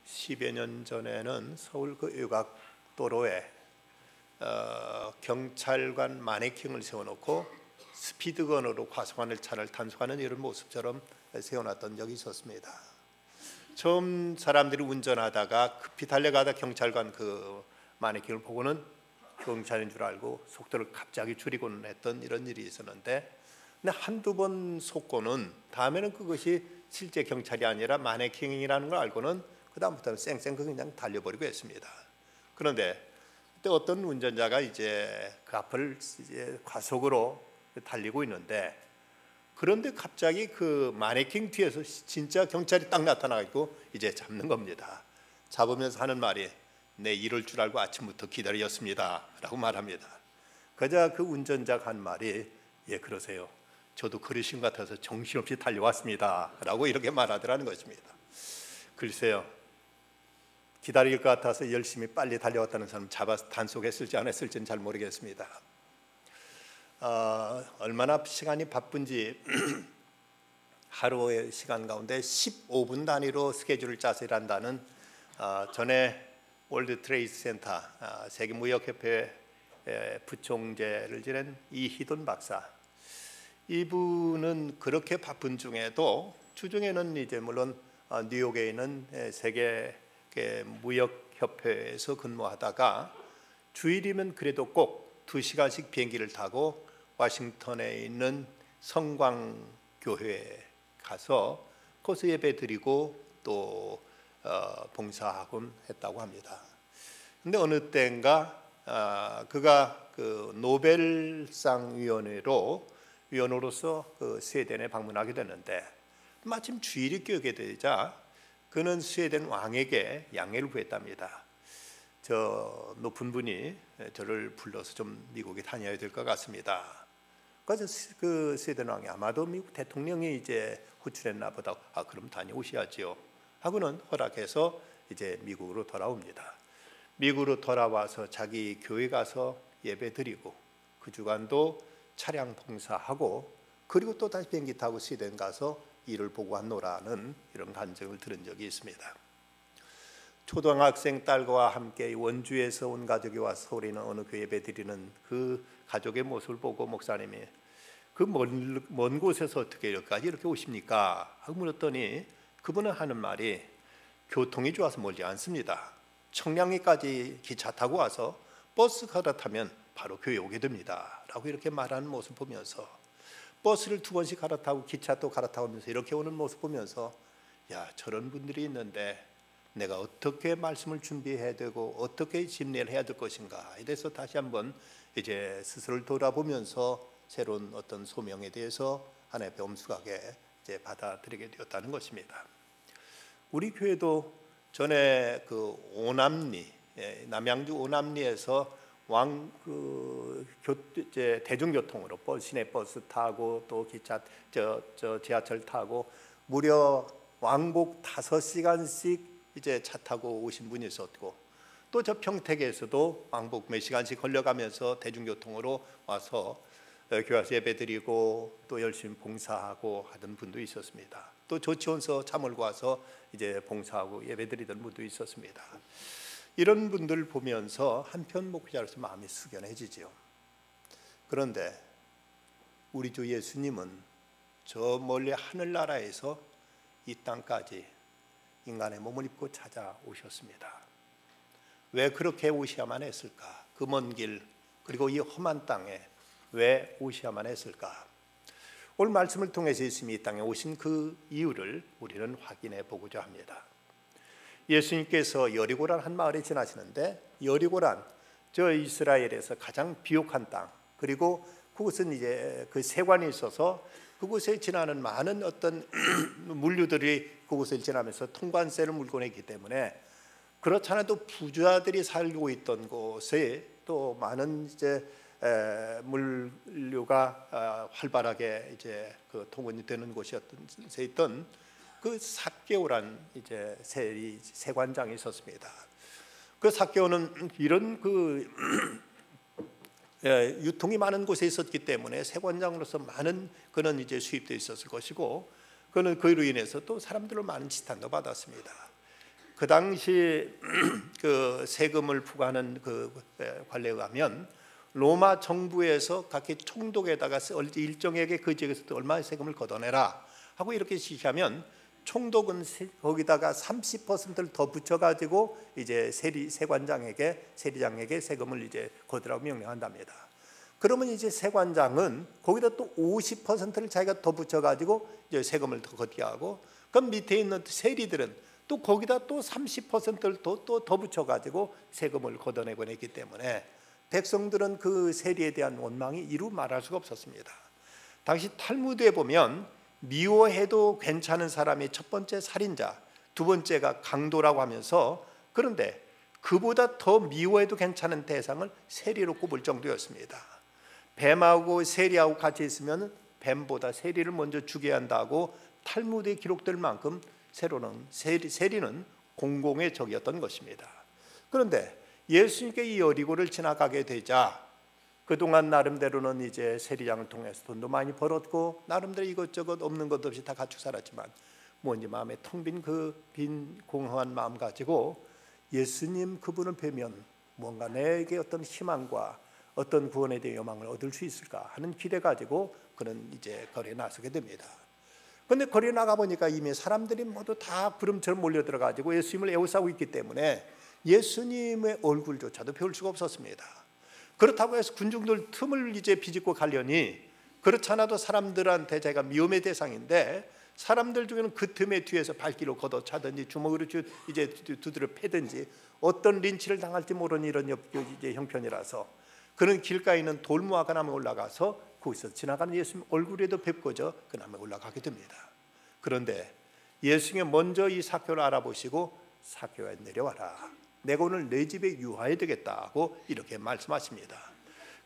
10여 년 전에는 서울 그 외곽도로에 경찰관 마네킹을 세워놓고 스피드건으로 과속하는 차를 단속하는 이런 모습처럼 세워놨던 적이 있었습니다. 처음 사람들이 운전하다가 급히 달려가다 경찰관 그 마네킹을 보고는 경찰인 줄 알고 속도를 갑자기 줄이고는 했던 이런 일이 있었는데, 근데 한두 번 속고는 다음에는 그것이 실제 경찰이 아니라 마네킹이라는 걸 알고는 그 다음부터는 쌩쌩 그냥 달려버리고 했습니다. 그런데 그때 어떤 운전자가 이제 그 앞을 이제 과속으로 달리고 있는데, 그런데 갑자기 그 마네킹 뒤에서 진짜 경찰이 딱 나타나고 이제 잡는 겁니다. 잡으면서 하는 말이 "내 이럴 줄 알고 아침부터 기다렸습니다 라고 말합니다. 그러자 그 운전자가 한 말이 "예, 그러세요. 저도 그러신 것 같아서 정신없이 달려왔습니다 라고 이렇게 말하더라는 것입니다. 글쎄요, 기다릴 것 같아서 열심히 빨리 달려왔다는 사람 잡아서 단속했을지 안 했을지는 잘 모르겠습니다. 얼마나 시간이 바쁜지 하루의 시간 가운데 15분 단위로 스케줄을 짜서 일한다는 전에 월드 트레이드 센터 세계무역협회 부총재를 지낸 이희돈 박사, 이분은 그렇게 바쁜 중에도 주중에는 이제 물론 뉴욕에 있는 세계 무역협회에서 근무하다가 주일이면 그래도 꼭 2시간씩 비행기를 타고 워싱턴에 있는 성광교회에 가서 거기서 예배 드리고 또 봉사하곤 했다고 합니다. 근데 어느 때인가 그가 그 노벨상 위원으로서 그 스웨덴에 방문하게 됐는데, 마침 주일이 껴게 되자 그는 스웨덴 왕에게 양해를 구했답니다. 저 높은 분이 저를 불러서 좀 미국에 다녀야 될 것 같습니다. 그래서 그 스웨덴 왕이 아마도 미국 대통령이 이제 호출했나 보다. 그럼 다녀오셔야지요 하고는 허락해서 이제 미국으로 돌아옵니다. 미국으로 돌아와서 자기 교회 가서 예배 드리고 그 주간도 차량 봉사하고 그리고 또 다시 비행기 타고 스웨덴 가서 일을 보고 한노라는 이런 간증을 들은 적이 있습니다. 초등학생 딸과 함께 원주에서 온 가족이 와서 서울에 어느 교회 예배 드리는 그 가족의 모습을 보고 목사님이 "그 먼 곳에서 어떻게 여기까지 이렇게 오십니까?" 하고 물었더니 그분은 하는 말이 "교통이 좋아서 멀지 않습니다. 청량리까지 기차 타고 와서 버스 갈아타면 바로 교회 오게 됩니다 라고 이렇게 말하는 모습 보면서, 버스를 2번씩 갈아타고 기차 또 갈아타면서 이렇게 오는 모습 보면서, 야, 저런 분들이 있는데 내가 어떻게 말씀을 준비해야 되고 어떻게 심리를 해야 될 것인가, 이래서 다시 한번 이제 스스로를 돌아보면서 새로운 어떤 소명에 대해서 하나의 엄숙하게 이제 받아들이게 되었다는 것입니다. 우리 교회도 전에 그 오남리, 남양주 오남리에서 대중교통으로 시내버스 타고 또 기차 지하철 타고 무려 왕복 5시간씩 이제 차 타고 오신 분이 있었고, 또 저 평택에서도 왕복 몇 시간씩 걸려가면서 대중교통으로 와서 교회에서 예배드리고 또 열심히 봉사하고 하던 분도 있었습니다. 또 조치원서 차 몰고 와서 이제 봉사하고 예배드리던 분도 있었습니다. 이런 분들 보면서 한편 목회자로서 마음이 숙연해지지요. 그런데 우리 주 예수님은 저 멀리 하늘나라에서 이 땅까지 인간의 몸을 입고 찾아오셨습니다. 왜 그렇게 오셔야만 했을까? 그 먼 길, 그리고 이 험한 땅에 왜 오셔야만 했을까? 오늘 말씀을 통해서 예수님이 이 땅에 오신 그 이유를 우리는 확인해 보고자 합니다. 예수님께서 여리고란 한 마을에 지나시는데, 여리고란 저 이스라엘에서 가장 비옥한 땅, 그리고 그곳은 이제 그 세관이 있어서 그곳에 지나는 많은 어떤 물류들이 그곳을 지나면서 통관세를 물고 내기 때문에, 그렇지 않아도 부자들이 살고 있던 곳에 또 많은 이제 물류가 활발하게 이제 그 통근이 되는 곳이었던 세 있던 그 삭개오란 이제 세관장이 있었습니다. 그 삭개오는 이런 그 유통이 많은 곳에 있었기 때문에 세관장으로서 많은 그는 이제 수입되어 있었을 것이고, 그는 그로 인해서 또 사람들로 많은 지탄도 받았습니다. 그 당시 그 세금을 부과하는 그 관례에 의하면 로마 정부에서 각기 총독에다가 일정에게 그 지역에서 얼마의 세금을 걷어내라 하고 이렇게 지시하면 총독은 거기다가 30%를 더 붙여가지고 이제 세관장에게 세리장에게 세금을 이제 걷으라고 명령한답니다. 그러면 이제 세관장은 거기다 또 50%를 자기가 더 붙여가지고 이제 세금을 더 걷게 하고, 그럼 밑에 있는 세리들은 또 거기다 또 30%를 더 붙여가지고 세금을 걷어내곤 했기 때문에 백성들은 그 세리에 대한 원망이 이루 말할 수가 없었습니다. 당시 탈무드에 보면 미워해도 괜찮은 사람이 첫 번째 살인자, 두 번째가 강도라고 하면서, 그런데 그보다 더 미워해도 괜찮은 대상을 세리로 꼽을 정도였습니다. 뱀하고 세리하고 같이 있으면 뱀보다 세리를 먼저 죽여야 한다고 탈무드에 기록될 만큼 세리는 공공의 적이었던 것입니다. 그런데 예수님께 이 여리고를 지나가게 되자 그동안 나름대로는 이제 세리장을 통해서 돈도 많이 벌었고 나름대로 이것저것 없는 것 없이 다 갖추고 살았지만 뭔지 마음에 텅 빈 그 빈 공허한 마음 가지고 예수님 그분을 뵈면 뭔가 내게 어떤 희망과 어떤 구원에 대한 요망을 얻을 수 있을까 하는 기대 가지고 그는 이제 거리에 나서게 됩니다. 그런데 거리에 나가 보니까 이미 사람들이 모두 다 구름처럼 몰려들어 가지고 예수님을 에워싸고 있기 때문에 예수님의 얼굴조차도 배울 수가 없었습니다. 그렇다고 해서 군중들 틈을 이제 비집고 가려니 그렇지 않아도 사람들한테 제가 미움의 대상인데 사람들 중에는 그 틈에 뒤에서 발길로 걷어차든지 주먹으로 이제 두드려 패든지 어떤 린치를 당할지 모르는 이런 이제 형편이라서 그는 길가에 있는 돌무화과 나무에 올라가서 거기서 지나가는 예수님 얼굴에도 뵙고져 그 나무에 올라가게 됩니다. 그런데 예수님이 먼저 이 삭개오를 알아보시고 삭개오야 내려와라. 내가 오늘 내 집에 유하야 되겠다고 이렇게 말씀하십니다.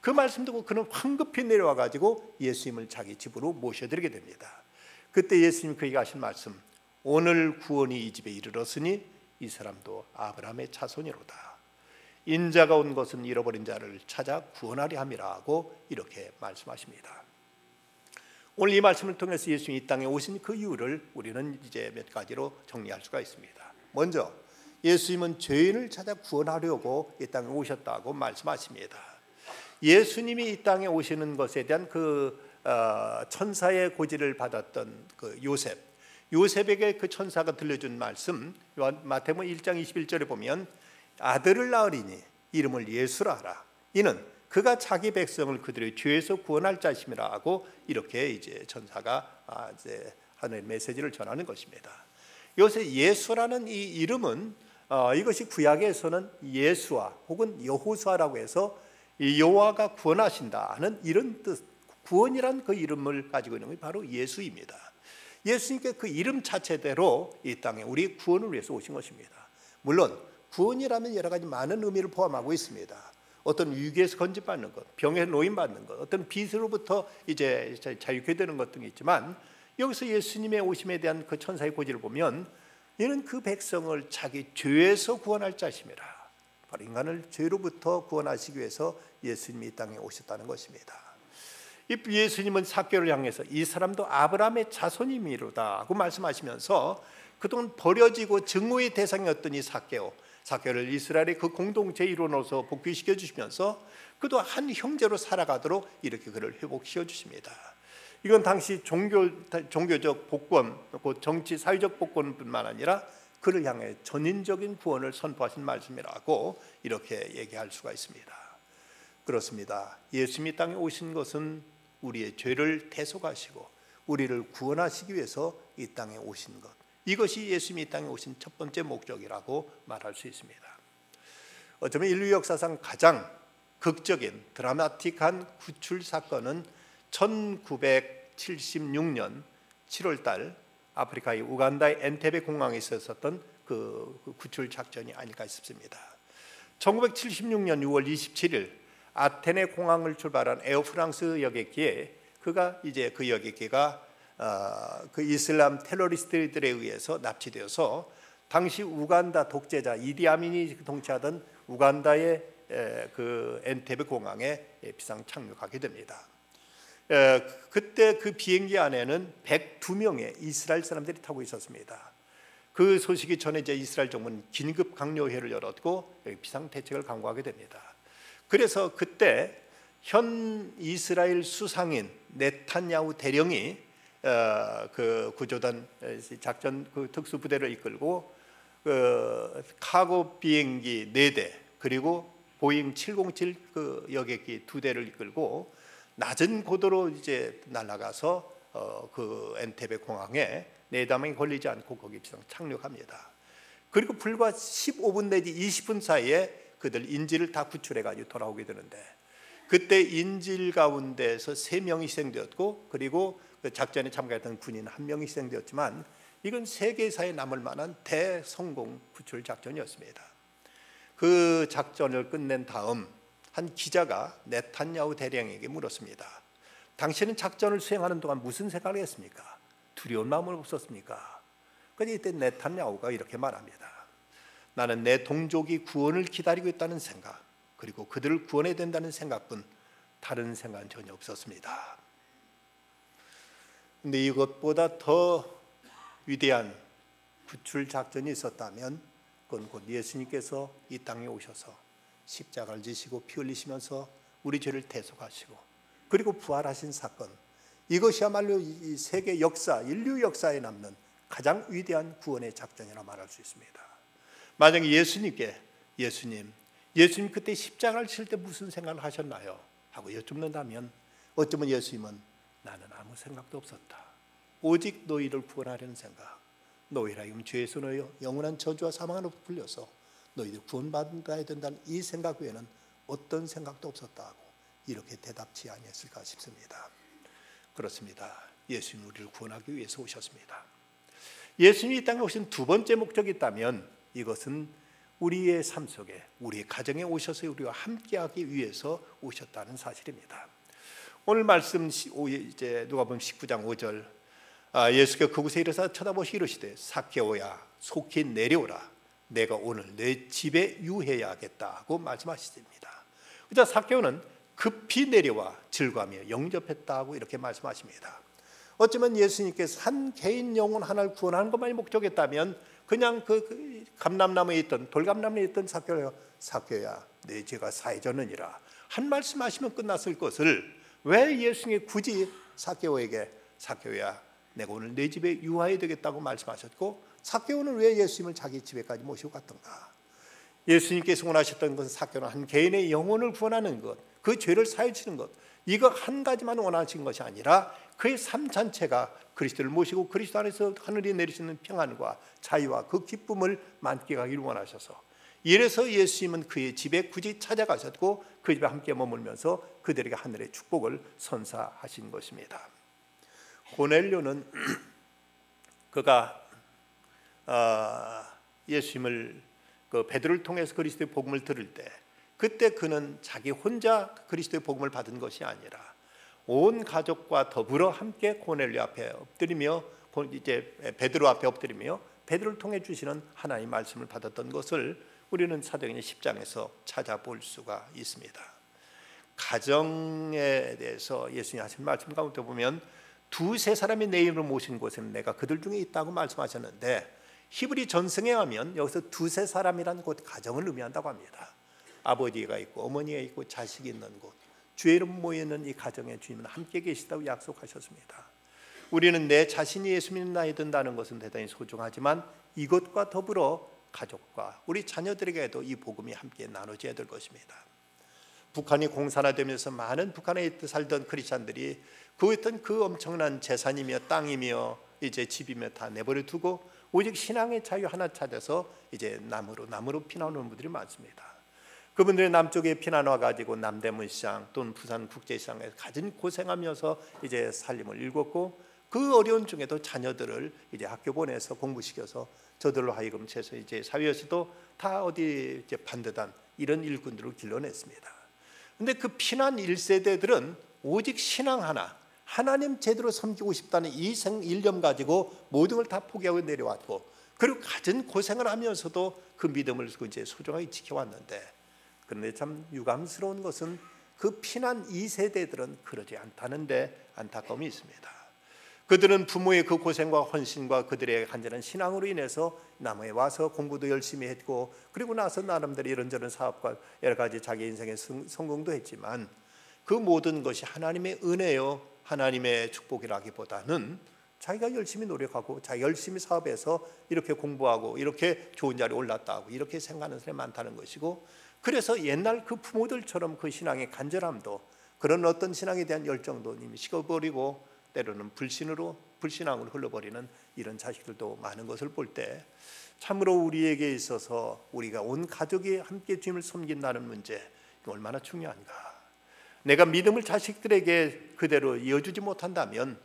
그 말씀 듣고 그는 황급히 내려와 가지고 예수님을 자기 집으로 모셔드리게 됩니다. 그때 예수님 그에게 하신 말씀, 오늘 구원이 이 집에 이르렀으니 이 사람도 아브라함의 자손이로다. 인자가 온 것은 잃어버린 자를 찾아 구원하려 함이라고 이렇게 말씀하십니다. 오늘 이 말씀을 통해서 예수님이 이 땅에 오신 그 이유를 우리는 이제 몇 가지로 정리할 수가 있습니다. 먼저 예수님은 죄인을 찾아 구원하려고 이 땅에 오셨다고 말씀하십니다. 예수님이 이 땅에 오시는 것에 대한 그 천사의 고지를 받았던 그 요셉에게 그 천사가 들려준 말씀, 마태복음 1장 21절에 보면 아들을 낳으리니 이름을 예수라 하라. 이는 그가 자기 백성을 그들의 죄에서 구원할 자심이라고 이렇게 이제 천사가 이제 하늘의 메시지를 전하는 것입니다. 요새 예수라는 이 이름은 이것이 구약에서는 예수와 혹은 여호수아라고 해서 여호와가 구원하신다 하는 이런 뜻, 구원이란 그 이름을 가지고 있는 것이 바로 예수입니다. 예수님께 그 이름 자체대로 이 땅에 우리 구원을 위해서 오신 것입니다. 물론 구원이라면 여러 가지 많은 의미를 포함하고 있습니다. 어떤 위기에서 건져받는 것, 병에 노인받는 것, 어떤 빚으로부터 이제 자유케 되는 것 등이 있지만 여기서 예수님의 오심에 대한 그 천사의 고지를 보면 이는 그 백성을 자기 죄에서 구원할 자심이라. 바로 인간을 죄로부터 구원하시기 위해서 예수님이 이 땅에 오셨다는 것입니다. 이 예수님은 삭개오를 향해서 이 사람도 아브라함의 자손이미로다 하고 말씀하시면서 그동안 버려지고 증오의 대상이었던 이 삭개오를 이스라엘의 그 공동체 일원으로서 복귀시켜 주시면서 그도 한 형제로 살아가도록 이렇게 그를 회복시켜 주십니다. 이건 당시 종교적 복권, 정치 사회적 복권뿐만 아니라 그를 향해 전인적인 구원을 선포하신 말씀이라고 이렇게 얘기할 수가 있습니다. 그렇습니다. 예수님이 땅에 오신 것은 우리의 죄를 대속하시고 우리를 구원하시기 위해서 이 땅에 오신 것, 이것이 예수님이 이 땅에 오신 첫 번째 목적이라고 말할 수 있습니다. 어쩌면 인류 역사상 가장 극적인 드라마틱한 구출 사건은 1976년 7월달 아프리카의 우간다의 엔테베 공항에 있었던 그 구출 작전이 아닐까 싶습니다. 1976년 6월 27일 아테네 공항을 출발한 에어프랑스 여객기에 그 여객기가 그 이슬람 테러리스트들에 의해서 납치되어서 당시 우간다 독재자 이디아민이 통치하던 우간다의 그 엔테베 공항에 비상 착륙하게 됩니다. 그때 그 비행기 안에는 102명의 이스라엘 사람들이 타고 있었습니다. 그 소식이 전해져 이스라엘 정부는 긴급 강요회를 열었고 비상대책을 강구하게 됩니다. 그래서 그때 현 이스라엘 수상인 네탄야후 대령이 그 구조단 작전 그 특수부대를 이끌고 카고 비행기 4대 그리고 보잉 707 그 여객기 2대를 이끌고 낮은 고도로 이제 날아가서 그 엔테베 공항에 내담에 걸리지 않고 거기 비상 착륙합니다. 그리고 불과 15분 내지 20분 사이에 그들 인질을 다 구출해 가지고 돌아오게 되는데, 그때 인질 가운데서 3명이 희생되었고 그리고 그 작전에 참가했던 군인 1명이 희생되었지만 이건 세계사에 남을 만한 대성공 구출 작전이었습니다. 그 작전을 끝낸 다음 한 기자가 네탄야후 대령에게 물었습니다. 당신은 작전을 수행하는 동안 무슨 생각을 했습니까? 두려운 마음은 없었습니까? 그런데 이때 네탄야후가 이렇게 말합니다. 나는 내 동족이 구원을 기다리고 있다는 생각, 그리고 그들을 구원해야 된다는 생각뿐 다른 생각은 전혀 없었습니다. 그런데 이것보다 더 위대한 구출 작전이 있었다면 그건 곧 예수님께서 이 땅에 오셔서 십자가를 지시고 피 흘리시면서 우리 죄를 대속하시고 그리고 부활하신 사건, 이것이야말로 이 세계 역사, 인류 역사에 남는 가장 위대한 구원의 작전이라 말할 수 있습니다. 만약에 예수님 그때 십자가를 칠 때 무슨 생각을 하셨나요? 하고 여쭙는다면 어쩌면 예수님은 나는 아무 생각도 없었다. 오직 너희를 구원하려는 생각, 너희라 하여금 죄에서 영원한 저주와 사망으로 풀려서 너희들 구원받아야 된다는 이 생각 외에는 어떤 생각도 없었다고 이렇게 대답지 아니했을까 싶습니다. 그렇습니다. 예수님 우리를 구원하기 위해서 오셨습니다. 예수님이 이 땅에 오신 두 번째 목적이 있다면 이것은 우리의 삶 속에, 우리의 가정에 오셔서 우리와 함께하기 위해서 오셨다는 사실입니다. 오늘 말씀 이제 누가복음 19장 5절, 예수께서 그곳에 이르사 쳐다보시고 이르시되 삭개오야 속히 내려오라, 내가 오늘 내 집에 유해야겠다고 말씀하십니다. 그래서 삭개오는 급히 내려와 즐거하며 영접했다고 이렇게 말씀하십니다. 어쩌면 예수님께서 한 개인 영혼 하나를 구원하는 것만이 목적이었다면 그냥 그 감람나무에 있던 돌감나무에 있던 삭개오야 내 죄가 사해졌느니라 한 말씀하시면 끝났을 것을 왜 예수님이 굳이 삭개오야 내가 오늘 내 집에 유하여야 되겠다고 말씀하셨고, 삭개오는 왜 예수님을 자기 집에까지 모시고 갔던가? 예수님께서 원하셨던 것은 삭개오는 한 개인의 영혼을 구원하는 것, 그 죄를 사해주는 것, 이거 한 가지만 원하신 것이 아니라 그의 삶 전체가 그리스도를 모시고 그리스도 안에서 하늘이 내리시는 평안과 자유와 그 기쁨을 만끽하기를 원하셔서, 이래서 예수님은 그의 집에 굳이 찾아가셨고 그 집에 함께 머물면서 그들에게 하늘의 축복을 선사하신 것입니다. 고넬료는 그가 예수님을 그 베드로를 통해서 그리스도의 복음을 들을 때, 그때 그는 자기 혼자 그리스도의 복음을 받은 것이 아니라 온 가족과 더불어 함께 고넬료 앞에 엎드리며 이제 베드로 앞에 엎드리며 베드로를 통해 주시는 하나님의 말씀을 받았던 것을 우리는 사도행전 10장에서 찾아볼 수가 있습니다. 가정에 대해서 예수님이 하신 말씀 가운데 보면 두세 사람이 내 이름으로 모신 곳에는 내가 그들 중에 있다고 말씀하셨는데, 히브리 전승에 하면 여기서 두세 사람이란 곳 가정을 의미한다고 합니다. 아버지가 있고 어머니가 있고 자식이 있는 곳, 주의 이름 모이는 이 가정에 주님은 함께 계시다고 약속하셨습니다. 우리는 내 자신이 예수 믿는 나이 든다는 것은 대단히 소중하지만 이것과 더불어 가족과 우리 자녀들에게도 이 복음이 함께 나눠져야 될 것입니다. 북한이 공산화되면서 많은 북한에 살던 크리스찬들이 그 엄청난 재산이며 땅이며 이제 집이며 다 내버려 두고 오직 신앙의 자유 하나 찾아서 이제 남으로 피난오는 분들이 많습니다. 그분들이 남쪽에 피난와 가지고 남대문 시장 또는 부산 국제시장에서 가진 고생하면서 이제 살림을 일궜고, 그 어려운 중에도 자녀들을 이제 학교 보내서 공부시켜서 저들로 하여금 이제 사회에서도 다 어디 이제 반듯한 이런 일꾼들을 길러냈습니다. 그런데 그 피난 1세대들은 오직 신앙 하나, 하나님 제대로 섬기고 싶다는 이 일념 가지고 모든 걸 다 포기하고 내려왔고, 그리고 가진 고생을 하면서도 그 믿음을 이제 소중하게 지켜왔는데, 그런데 참 유감스러운 것은 그 피난 2세대들은 그러지 않다는데 안타까움이 있습니다. 그들은 부모의 그 고생과 헌신과 그들의 간절한 신앙으로 인해서 남해에 와서 공부도 열심히 했고, 그리고 나서 나름대로 이런저런 사업과 여러 가지 자기 인생의 성공도 했지만, 그 모든 것이 하나님의 은혜요, 하나님의 축복이라기보다는 자기가 열심히 노력하고 자기가 열심히 사업해서 이렇게 공부하고 이렇게 좋은 자리에 올랐다고 이렇게 생각하는 사람이 많다는 것이고, 그래서 옛날 그 부모들처럼 그 신앙의 간절함도, 그런 어떤 신앙에 대한 열정도 이미 식어버리고 때로는 불신앙으로 흘러버리는 이런 자식들도 많은 것을 볼 때, 참으로 우리에게 있어서 우리가 온 가족이 함께 주님을 섬긴다는 문제, 얼마나 중요한가. 내가 믿음을 자식들에게 그대로 이어주지 못한다면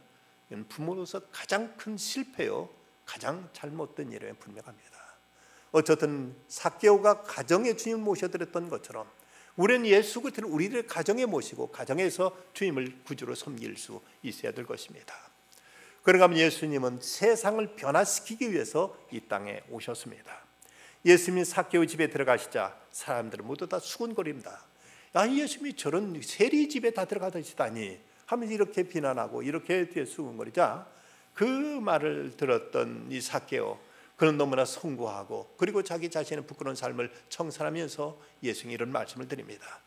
부모로서 가장 큰 실패요, 가장 잘못된 일에 분명합니다. 어쨌든 삭개오가 가정에 주님을 모셔드렸던 것처럼 우리는 예수 그리스도를 우리들의 가정에 모시고 가정에서 주님을 구주로 섬길 수 있어야 될 것입니다. 그런가 하면 예수님은 세상을 변화시키기 위해서 이 땅에 오셨습니다. 예수님이 삭개오 집에 들어가시자 사람들은 모두 다 수군거립니다. 야, 예수님이 저런 세리 집에 다 들어가시다니 하면서 이렇게 비난하고 이렇게 뒤에 수군거리자, 그 말을 들었던 이 삭개오, 그는 너무나 송구하고 그리고 자기 자신의 부끄러운 삶을 청산하면서 예수님이 이런 말씀을 드립니다.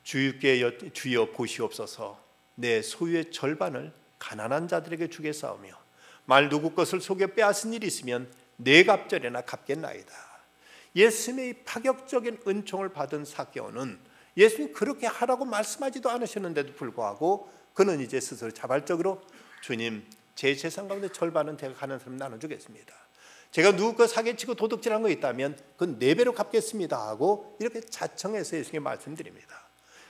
주여 보시옵소서, 내 소유의 절반을 가난한 자들에게 주겠사오며 말 누구 것을 속여 빼앗은 일이 있으면 네 갑절이나 갚겠나이다. 예수님의 파격적인 은총을 받은 삭개오는 예수님이 그렇게 하라고 말씀하지도 않으셨는데도 불구하고 그는 이제 스스로 자발적으로, 주님, 제 재산 가운데 절반은 제가 가난한 사람 나눠주겠습니다. 제가 누구 거 사기치고 도둑질한 거 있다면 그건 4배로 갚겠습니다 하고 이렇게 자청해서 예수님께 말씀드립니다.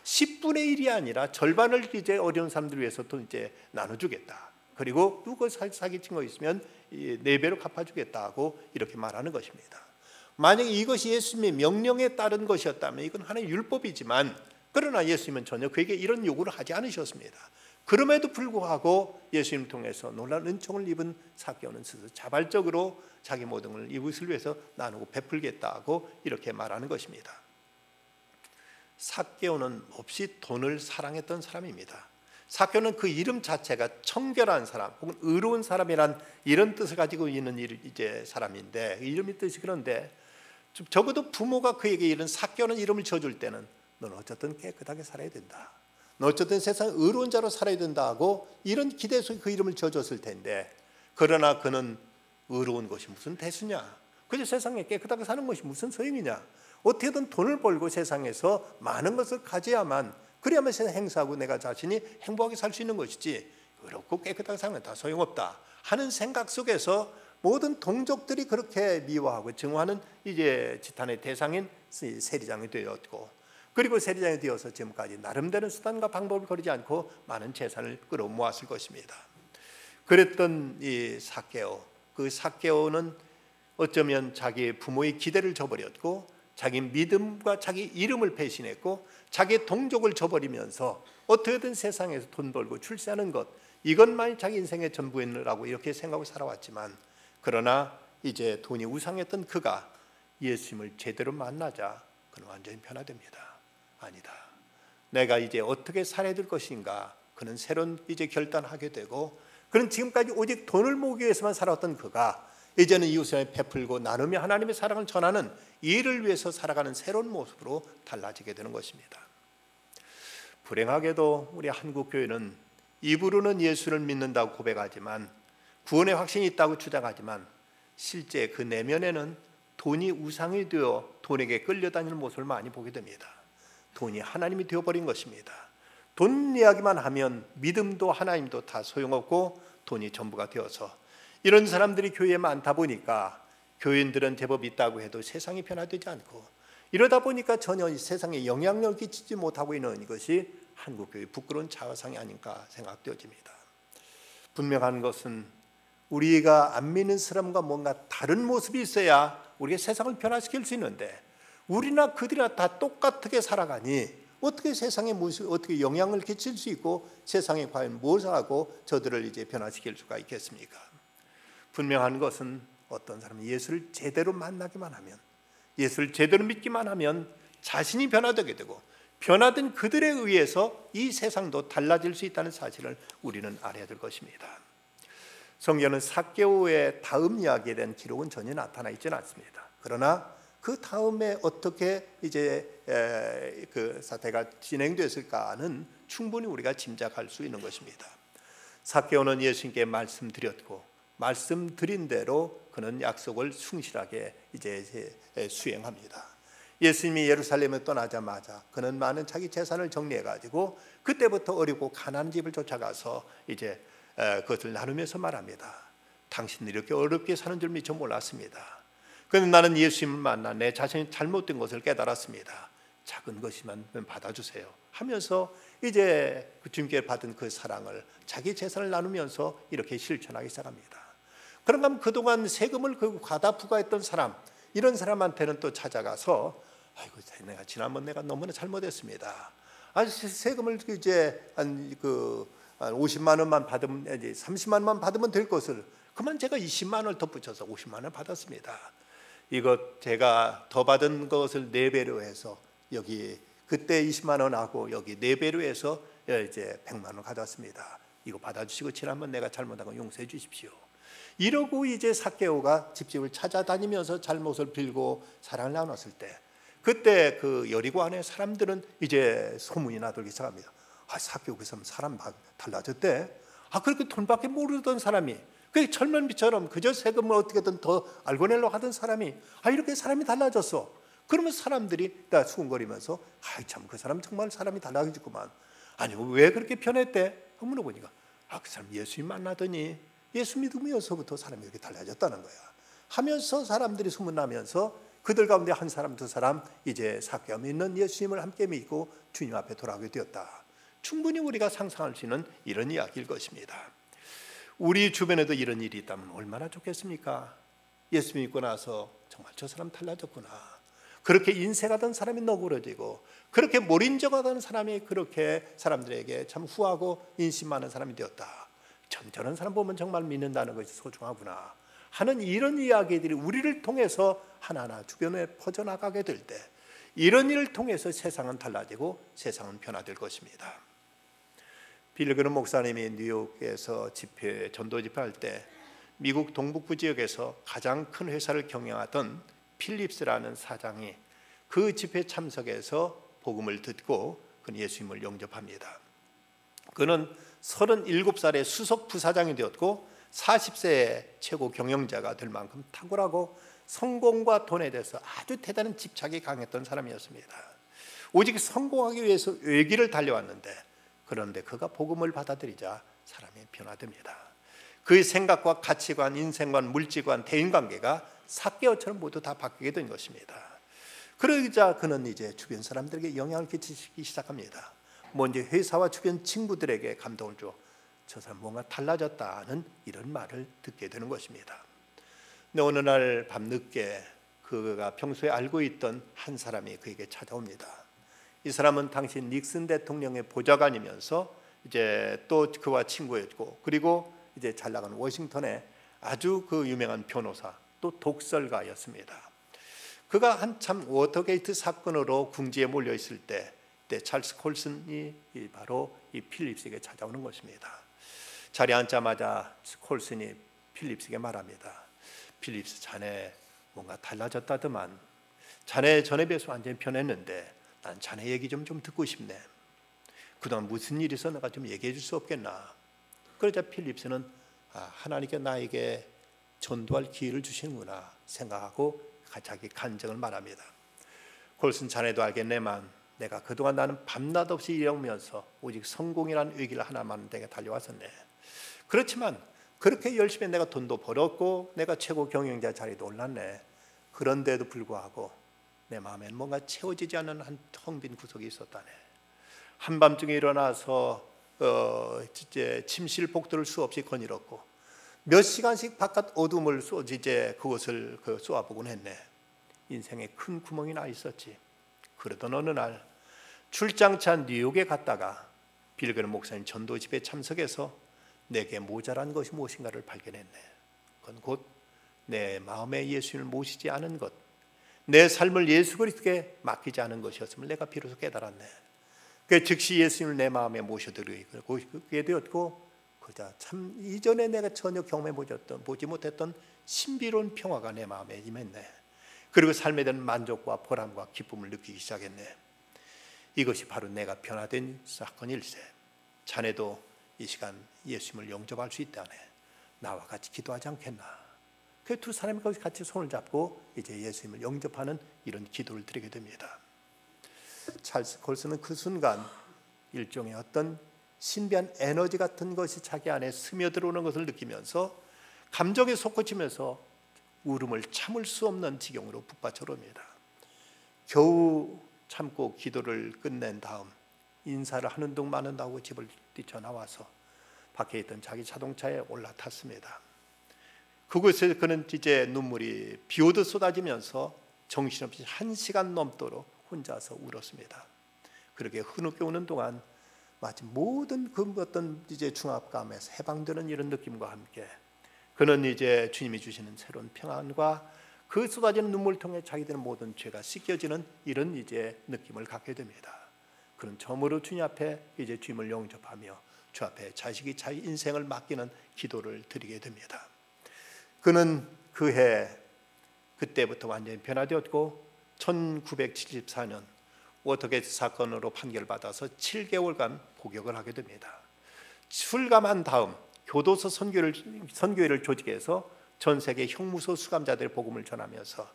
10분의 1이 아니라 절반을 이제 어려운 사람들 위해서 또 이제 나눠주겠다. 그리고 누구 사기친 거 있으면 4배로 갚아주겠다 하고 이렇게 말하는 것입니다. 만약에 이것이 예수님의 명령에 따른 것이었다면 이건 하나의 율법이지만, 그러나 예수님은 전혀 그에게 이런 요구를 하지 않으셨습니다. 그럼에도 불구하고 예수님 통해서 놀라운 은총을 입은 삭개오는 스스로 자발적으로 자기 모든 걸 이웃을 위해서 나누고 베풀겠다고 이렇게 말하는 것입니다. 삭개오는 몹시 돈을 사랑했던 사람입니다. 삭개오는 그 이름 자체가 청결한 사람 혹은 의로운 사람이란 이런 뜻을 가지고 있는 이제 사람인데, 이름의 뜻이 그런데 적어도 부모가 그에게 이런 삭개오는 이름을 지어줄 때는 너는 어쨌든 깨끗하게 살아야 된다, 너 어쨌든 세상 의로운 자로 살아야 된다 하고 이런 기대 속에 그 이름을 지어줬을 텐데, 그러나 그는 의로운 것이 무슨 대수냐, 그저 세상에 깨끗하게 사는 것이 무슨 소용이냐, 어떻게든 돈을 벌고 세상에서 많은 것을 가져야만, 그래야만 세상 행사하고 내가 자신이 행복하게 살 수 있는 것이지, 의롭고 깨끗하게 살면 다 소용없다 하는 생각 속에서 모든 동족들이 그렇게 미워하고 증오하는 이제 지탄의 대상인 세리장이 되었고, 그리고 세리장이 되어서 지금까지 나름대로 수단과 방법을 거르지 않고 많은 재산을 끌어모았을 것입니다. 그랬던 이 삭개오, 그 삭개오는 어쩌면 자기 부모의 기대를 저버렸고 자기 믿음과 자기 이름을 배신했고 자기 동족을 저버리면서 어떻게든 세상에서 돈 벌고 출세하는 것, 이것만이 자기 인생의 전부라고 이렇게 생각하고 살아왔지만, 그러나 이제 돈이 우상했던 그가 예수님을 제대로 만나자 그는 완전히 변화됩니다. 아니다, 내가 이제 어떻게 살아야 될 것인가, 그는 새로운 이제 결단하게 되고, 그는 지금까지 오직 돈을 모으기 위해서만 살아왔던 그가 이제는 이웃에 베풀고 나누며 하나님의 사랑을 전하는 이를 위해서 살아가는 새로운 모습으로 달라지게 되는 것입니다. 불행하게도 우리 한국 교회는 입으로는 예수를 믿는다고 고백하지만, 구원의 확신이 있다고 주장하지만, 실제 그 내면에는 돈이 우상이 되어 돈에게 끌려다니는 모습을 많이 보게 됩니다. 돈이 하나님이 되어버린 것입니다. 돈 이야기만 하면 믿음도 하나님도 다 소용없고 돈이 전부가 되어서, 이런 사람들이 교회에 많다 보니까 교인들은 제법 있다고 해도 세상이 변화되지 않고, 이러다 보니까 전혀 이 세상에 영향력을 끼치지 못하고 있는 이것이 한국교회의 부끄러운 자화상이 아닌가 생각되어집니다. 분명한 것은 우리가 안 믿는 사람과 뭔가 다른 모습이 있어야 우리가 세상을 변화시킬 수 있는데, 우리나 그들이나 다 똑같게 살아가니 어떻게 세상에 어떻게 영향을 끼칠 수 있고 세상에 과연 무엇을 하고 저들을 이제 변화시킬 수가 있겠습니까? 분명한 것은 어떤 사람이 예수를 제대로 만나기만 하면, 예수를 제대로 믿기만 하면 자신이 변화되게 되고, 변화된 그들에 의해서 이 세상도 달라질 수 있다는 사실을 우리는 알아야 될 것입니다. 성경은 삭개오의 다음 이야기에 대한 기록은 전혀 나타나 있지는 않습니다. 그러나 그 다음에 어떻게 이제 그 사태가 진행됐을까는 충분히 우리가 짐작할 수 있는 것입니다. 삭개오는 예수님께 말씀드렸고 말씀드린 대로 그는 약속을 충실하게 이제 수행합니다. 예수님이 예루살렘에 떠나자마자 그는 많은 자기 재산을 정리해 가지고 그때부터 어리고 가난한 집을 쫓아가서 이제 그것을 나누면서 말합니다. 당신은 이렇게 어렵게 사는 줄 미처 몰랐습니다. 그런데 나는 예수님을 만나 내 자신이 잘못된 것을 깨달았습니다. 작은 것이만 받아주세요 하면서 이제 주님께 받은 그 사랑을 자기 재산을 나누면서 이렇게 실천하기 시작합니다. 그런가 하면 그동안 세금을 과다 부과했던 사람, 이런 사람한테는 또 찾아가서 아이고 내가 지난번 내가 너무나 잘못했습니다. 세금을 이제 한 50만 원만 받으면 이제 30만 원만 받으면 될 것을 그만 제가 20만 원을 덧붙여서 50만 원을 받았습니다. 이것 제가 더 받은 것을 4배로 해서 여기 그때 20만 원하고 여기 4배로 해서 이제 100만 원 가져왔습니다. 이거 받아주시고 지난번 내가 잘못한 거 용서해 주십시오. 이러고 이제 삭개오가 집집을 찾아다니면서 잘못을 빌고 사랑을 나눴을 때 그때 그 여리고 안에 사람들은 이제 소문이 나돌기 시작합니다. 삭개오 그 사람 달라졌대. 그렇게 돈밖에 모르던 사람이 그 철면비처럼 그저 세금을 어떻게든 더 알고 내려고 하던 사람이 이렇게 사람이 달라졌어. 그러면 사람들이 다 수군거리면서 참 그 사람 정말 사람이 달라졌구만. 아니 왜 그렇게 변했대? 물어보니까 그 사람 예수님 만나더니 예수 믿으면서부터 사람이 이렇게 달라졌다는 거야 하면서 사람들이 소문나면서 그들 가운데 한 사람 두 사람 이제 삭개오 믿는 예수님을 함께 믿고 주님 앞에 돌아오게 되었다. 충분히 우리가 상상할 수 있는 이런 이야기일 것입니다. 우리 주변에도 이런 일이 있다면 얼마나 좋겠습니까? 예수 믿고 나서 정말 저 사람 달라졌구나. 그렇게 인색하던 사람이 너그러지고 그렇게 몰인적하던 사람이 그렇게 사람들에게 참 후하고 인심 많은 사람이 되었다. 저런 사람 보면 정말 믿는다는 것이 소중하구나 하는 이런 이야기들이 우리를 통해서 하나하나 주변에 퍼져나가게 될 때 이런 일을 통해서 세상은 달라지고 세상은 변화될 것입니다. 빌그름 목사님이 뉴욕에서 전도 집회할 때 미국 동북부 지역에서 가장 큰 회사를 경영하던 필립스라는 사장이 그 집회 참석해서 복음을 듣고 그는 예수님을 영접합니다. 그는 37살에 수석 부사장이 되었고 40세에 최고 경영자가 될 만큼 탁월하고 성공과 돈에 대해서 아주 대단한 집착이 강했던 사람이었습니다. 오직 성공하기 위해서 외길을 달려왔는데 그런데 그가 복음을 받아들이자 사람이 변화됩니다. 그의 생각과 가치관, 인생관, 물질관, 대인관계가 삭개오처럼 모두 다 바뀌게 된 것입니다. 그러자 그는 이제 주변 사람들에게 영향을 끼치기 시작합니다. 먼저 회사와 주변 친구들에게 감동을 줘 저 사람 뭔가 달라졌다는 이런 말을 듣게 되는 것입니다. 근데 어느 날 밤늦게 그가 평소에 알고 있던 한 사람이 그에게 찾아옵니다. 이 사람은 당시 닉슨 대통령의 보좌관이면서 이제 또 그와 친구였고 그리고 이제 잘 나가는 워싱턴의 아주 그 유명한 변호사 또 독설가였습니다. 그가 한참 워터게이트 사건으로 궁지에 몰려 있을 때 찰스 콜슨이 바로 이 필립스에게 찾아오는 것입니다. 자리에 앉자마자 콜슨이 필립스에게 말합니다. 필립스 자네 뭔가 달라졌다더만. 자네 전에 비해서 완전히 변했는데 난 자네 얘기 좀 듣고 싶네. 그동안 무슨 일이 있어 내가 좀 얘기해 줄 수 없겠나. 그러자 필립스는 하나님께 나에게 전도할 기회를 주시는구나 생각하고 자기 간증을 말합니다. 콜슨 자네도 알겠네만 내가 그동안 나는 밤낮 없이 일하면서 오직 성공이라는 의기를 하나만 내게 달려왔었네. 그렇지만 그렇게 열심히 내가 돈도 벌었고 내가 최고 경영자 자리도 올랐네. 그런데도 불구하고 내 마음에는 뭔가 채워지지 않는 한 텅 빈 구석이 있었다네. 한밤중에 일어나서 이제 침실 복도를 수없이 거닐었고 몇 시간씩 바깥 어둠을 이제 그것을 쏘아보곤 했네. 인생에 큰 구멍이 나 있었지. 그러던 어느 날 출장차 뉴욕에 갔다가 빌그름 목사님 전도 집회에 참석해서 내게 모자란 것이 무엇인가를 발견했네. 그건 곧 내 마음에 예수님을 모시지 않은 것, 내 삶을 예수 그리스도께 맡기지 않은 것이었음을 내가 비로소 깨달았네. 그 즉시 예수님을 내 마음에 모셔드리게 되었고 그자 참 이전에 내가 전혀 경험해 보지 못했던 신비로운 평화가 내 마음에 임했네. 그리고 삶에 대한 만족과 보람과 기쁨을 느끼기 시작했네. 이것이 바로 내가 변화된 사건일세. 자네도 이 시간 예수님을 영접할 수 있다네. 나와 같이 기도하지 않겠나. 그 두 사람이 거기서 같이 손을 잡고 이제 예수님을 영접하는 이런 기도를 드리게 됩니다. 찰스 콜스는 그 순간 일종의 어떤 신비한 에너지 같은 것이 자기 안에 스며들어오는 것을 느끼면서 감정에 솟구치면서 울음을 참을 수 없는 지경으로 북받쳐옵니다. 겨우 참고 기도를 끝낸 다음 인사를 하는 둥 마는 둥 하고 집을 뛰쳐나와서 밖에 있던 자기 자동차에 올라탔습니다. 그곳에서 그는 이제 눈물이 비오듯 쏟아지면서 정신없이 1시간 넘도록 혼자서 울었습니다. 그렇게 흐느껴 우는 동안 마치 모든 그 어떤 이제 중압감에서 해방되는 이런 느낌과 함께 그는 이제 주님이 주시는 새로운 평안과 그 쏟아지는 눈물을 통해 자기들의 모든 죄가 씻겨지는 이런 이제 느낌을 갖게 됩니다. 그는 처음으로 주님 앞에 이제 주님을 영접하며 주 앞에 자식이 자기 인생을 맡기는 기도를 드리게 됩니다. 그는 그해 그때부터 완전히 변화되었고 1974년 워터게이트 사건으로 판결받아서 7개월간 복역을 하게 됩니다. 출감한 다음 교도소 선교회를 조직해서 전 세계 형무소 수감자들의 복음을 전하면서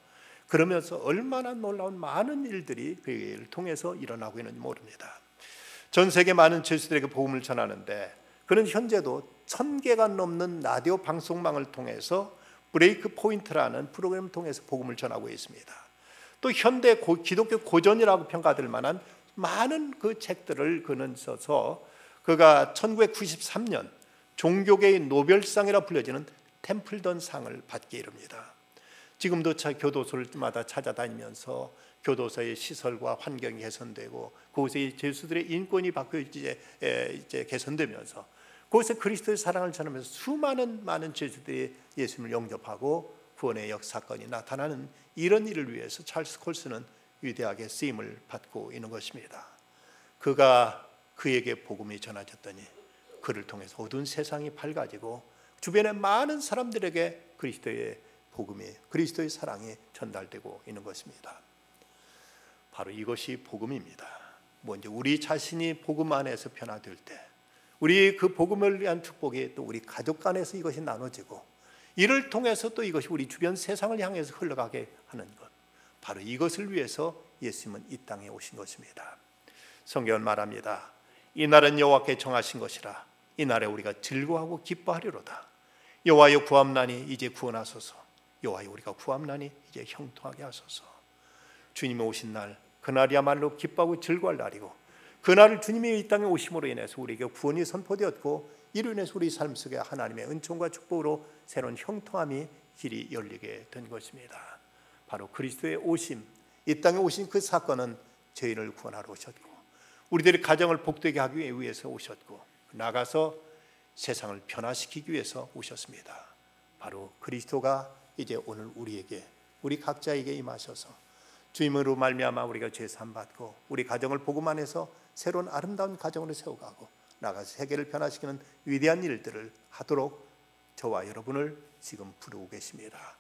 그러면서 얼마나 놀라운 많은 일들이 그 일을 통해서 일어나고 있는지 모릅니다. 전 세계 많은 제수들에게 복음을 전하는데 그는 현재도 1000개가 넘는 라디오 방송망을 통해서 브레이크 포인트라는 프로그램을 통해서 복음을 전하고 있습니다. 또 현대 기독교 고전이라고 평가될 만한 많은 그 책들을 그는 써서 그가 1993년 종교계의 노벨상이라 불려지는 템플던 상을 받게 이릅니다. 지금도 교도소마다 찾아다니면서 교도소의 시설과 환경이 개선되고 그곳의 제수들의 인권이 바뀌어 이제 개선되면서 그곳에 그리스도의 사랑을 전하면서 수많은 많은 제수들이 예수님을 영접하고 구원의 역사건이 나타나는 이런 일을 위해서 찰스 콜스는 위대하게 쓰임을 받고 있는 것입니다. 그가 그에게 복음이 전해졌더니 그를 통해서 어두운 세상이 밝아지고 주변의 많은 사람들에게 그리스도의 복음이 그리스도의 사랑이 전달되고 있는 것입니다. 바로 이것이 복음입니다. 먼저 우리 자신이 복음 안에서 변화될 때 우리 그 복음을 위한 축복이 또 우리 가족 간에서 이것이 나눠지고 이를 통해서 또 이것이 우리 주변 세상을 향해서 흘러가게 하는 것, 바로 이것을 위해서 예수님은 이 땅에 오신 것입니다. 성경은 말합니다. 이 날은 여호와께 정하신 것이라 이 날에 우리가 즐거워하고 기뻐하리로다. 여호와여 구함나니 이제 구원하소서. 여호와여 우리가 구함나니 이제 형통하게 하소서. 주님이 오신 날, 그날이야말로 기뻐하고 즐거워할 날이고 그날을 주님이 이 땅에 오심으로 인해서 우리에게 구원이 선포되었고 이로 인해서 우리 삶 속에 하나님의 은총과 축복으로 새로운 형통함이 길이 열리게 된 것입니다. 바로 그리스도의 오심, 이 땅에 오신 그 사건은 죄인을 구원하러 오셨고 우리들의 가정을 복되게 하기 위해서 오셨고 나가서 세상을 변화시키기 위해서 오셨습니다. 바로 그리스도가 이제 오늘 우리에게 우리 각자에게 임하셔서 주님으로 말미암아 우리가 죄 사함 받고 우리 가정을 복음 안에서 새로운 아름다운 가정으로 세워가고 나가서 세계를 변화시키는 위대한 일들을 하도록 저와 여러분을 지금 부르고 계십니다.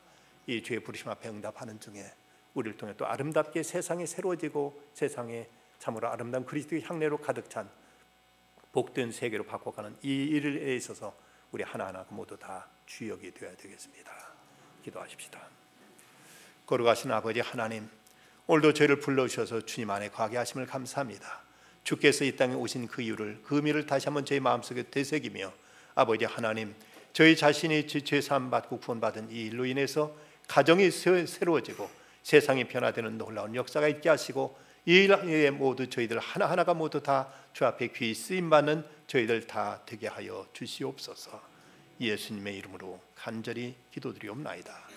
이 주의 부르심 앞에 응답하는 중에 우리를 통해 또 아름답게 세상이 새로워지고 세상에 참으로 아름다운 그리스도의 향내로 가득 찬 복된 세계로 바꿔가는 이 일에 있어서 우리 하나하나 모두 다 주역이 되어야 되겠습니다. 기도하십시다. 거룩하신 아버지 하나님, 오늘도 저희를 불러주셔서 주님 안에 거하게 하심을 감사합니다. 주께서 이 땅에 오신 그 이유를, 그 의미를 다시 한번 저희 마음속에 되새기며 아버지 하나님, 저희 자신이 죄사함 받고 구원받은 이 일로 인해서 가정이 새로워지고 세상이 변화되는 놀라운 역사가 있게 하시고 이 일에 모두 저희들 하나하나가 모두 다 주 앞에 귀히 쓰임받는 저희들 다 되게 하여 주시옵소서. 예수님의 이름으로 간절히 기도드리옵나이다.